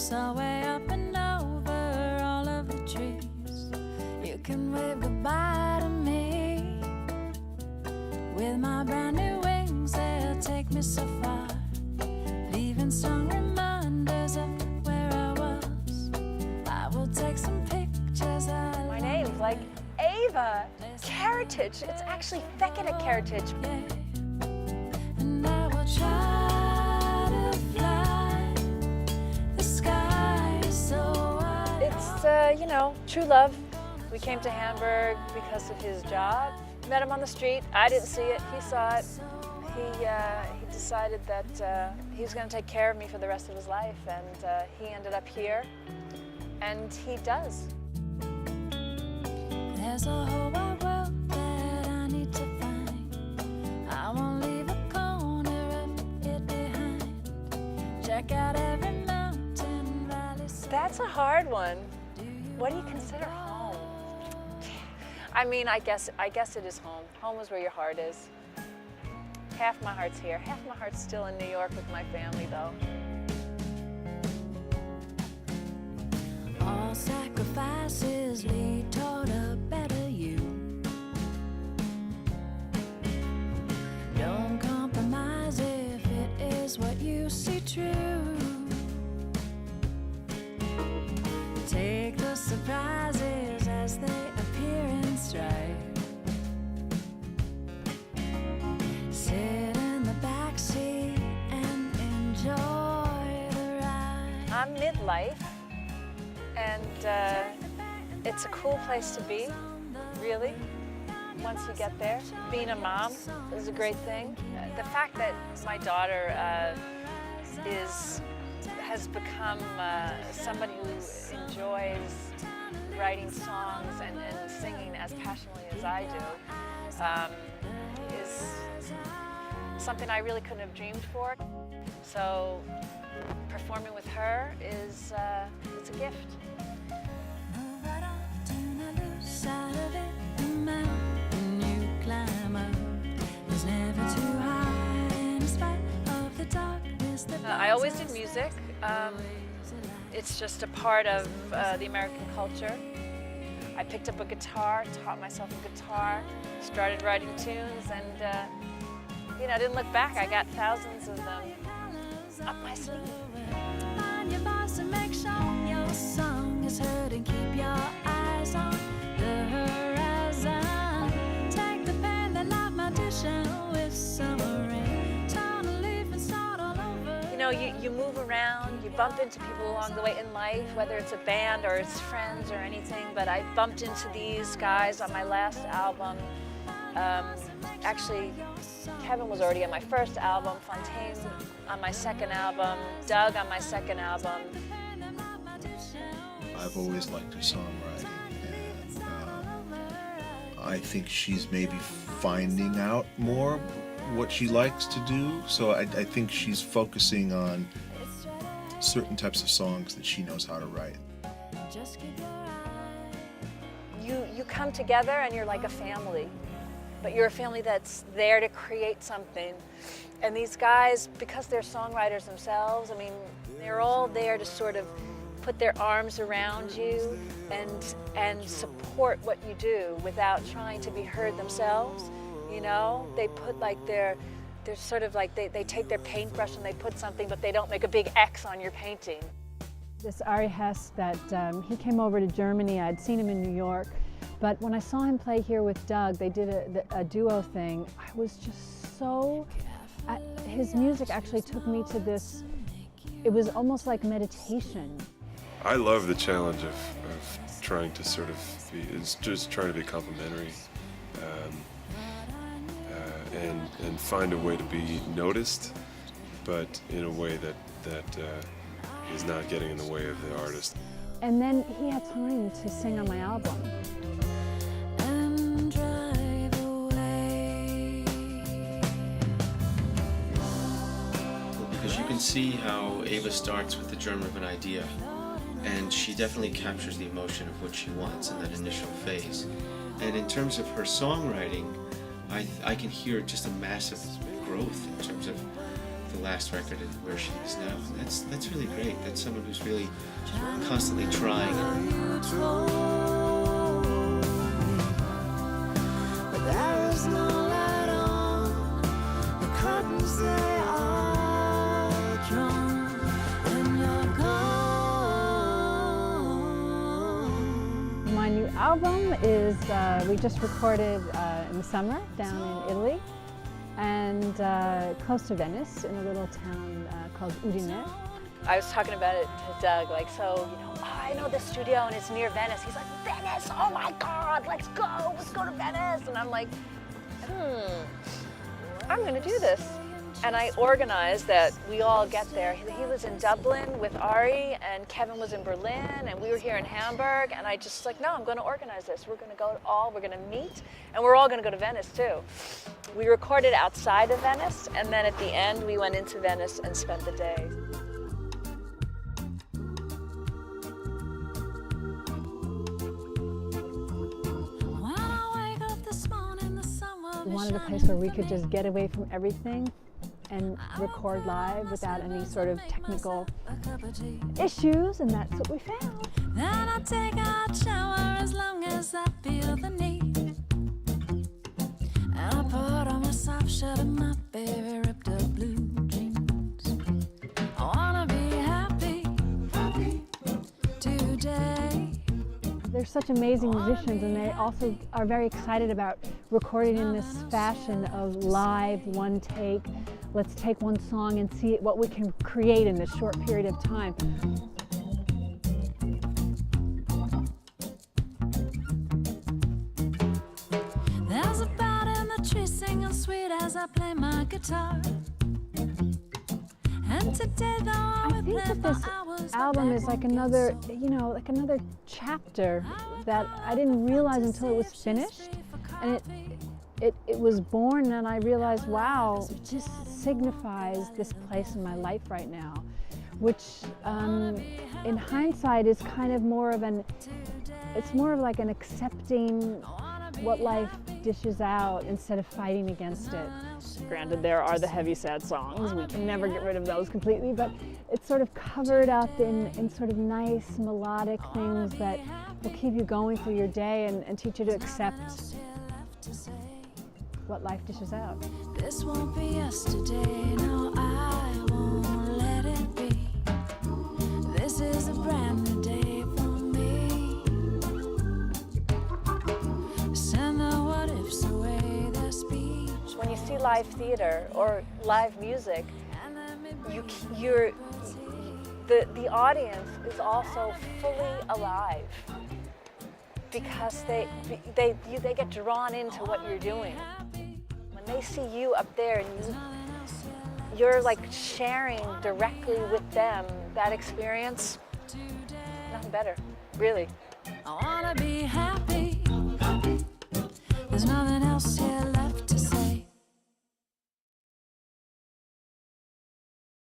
saw way up and over all of the trees. You can wave goodbye to me. With my brand new wings, they'll take me so far, leaving strong reminders of where I was. I will take some pictures. My name's like Ava Heritage. It's actually Fekete Heritage. And I will try to fly. The sky is so wide. It's, you know, true love. We came to Hamburg because of his job. Met him on the street. I didn't see it. He saw it. He decided that he was going to take care of me for the rest of his life, and he ended up here, and he does. There's a whole wide world that I need to find. I won't leave a corner of it behind. Check out every mountain, valley. That's a hard one. What do you consider home? I mean, I guess it is home. Home is where your heart is. Half my heart's here. Half my heart's still in New York with my family, though. All sacrifices lead toward a better you. Don't compromise if it is what you see true. Take the surprises as they appear in stride. Sit in the backseat and enjoy the ride. I'm midlife, and it's a cool place to be, really, once you get there. Being a mom is a great thing. The fact that my daughter has become somebody who enjoys writing songs and singing as passionately as I do is something I really couldn't have dreamed for. So performing with her is it's a gift. I always did music. It's just a part of the American culture. I picked up a guitar, taught myself a guitar, started writing tunes, and you know, didn't look back. I got thousands of them up my sleeve. Find your voice and make sure your song is heard, and keep your eyes on the horizon. Take the pen and light my dish with summer rain. Turn a leaf and start all over. You know, you move around, you bump into people along the way in life, whether it's a band or it's friends or anything, but I bumped into these guys on my last album. Actually, Kevin was already on my first album, Fontaine on my second album, Doug on my second album. I've always liked her songwriting, and I think she's maybe finding out more what she likes to do, so I think she's focusing on certain types of songs that she knows how to write. You come together and you're like a family, but you're a family that's there to create something. And these guys, because they're songwriters themselves, I mean, they're all there to sort of put their arms around you and support what you do without trying to be heard themselves. You know, they put like they're sort of like they take their paintbrush and they put something, but they don't make a big X on your painting. This Ari Hess, that he came over to Germany. I'd seen him in New York, but when I saw him play here with Doug, they did a duo thing. I was just so, his music actually took me to this, it was almost like meditation. I love the challenge of trying to sort of be, it's just trying to be complimentary and find a way to be noticed, but in a way that is not getting in the way of the artist. And then he had time to sing on my album. And drive away. Because you can see how Ava starts with the germ of an idea, and she definitely captures the emotion of what she wants in that initial phase. And in terms of her songwriting, I can hear just a massive growth in terms of the last record and where she is now. And that's really great. That's someone who's really constantly trying. But there is no light on. The curtains, they are drawn, and you're gone. My new album is, we just recorded in the summer down in Italy and close to Venice in a little town called Udine. I was talking about it to Doug, like, so, you know, oh, I know this studio and it's near Venice. He's like, Venice, oh my God, let's go to Venice. And I'm like, I'm gonna do this. And I organized that we all get there. He was in Dublin with Ari, and Kevin was in Berlin, and we were here in Hamburg, and I just like, no, I'm gonna organize this. We're gonna meet, and we're all gonna go to Venice too. We recorded outside of Venice, and then at the end, we went into Venice and spent the day. We wanted a place where we could just get away from everything and record live without any sort of technical issues, and that's what we found. Then I take a shower as long as I feel the need. And I put on my soft shirt and my baby ripped up blue jeans. I wanna be happy today. They're such amazing musicians, and they also are very excited about recording in this fashion of live, one take. Let's take one song and see what we can create in this short period of time. There's a bird in the tree singing sweet as I play my guitar. And today though I think that this album is like another, you know, like another chapter that I didn't realize until it was finished. And it was born, and I realized, wow, it just signifies this place in my life right now, which in hindsight is kind of more of it's more of like an accepting what life dishes out instead of fighting against it. Granted, there are the heavy, sad songs. We can never get rid of those completely, but it's sort of covered up in sort of nice melodic things that will keep you going through your day and teach you to accept what life dishes out. This won't be yesterday, no, I won't let it be. This is a brand new day for me. Send the what ifs away, their speech. When you see live theater or live music, the audience is also fully alive because they get drawn into what you're doing. When they see you up there and you're like sharing directly with them that experience, nothing better, really. I wanna be happy. There's nothing else here left.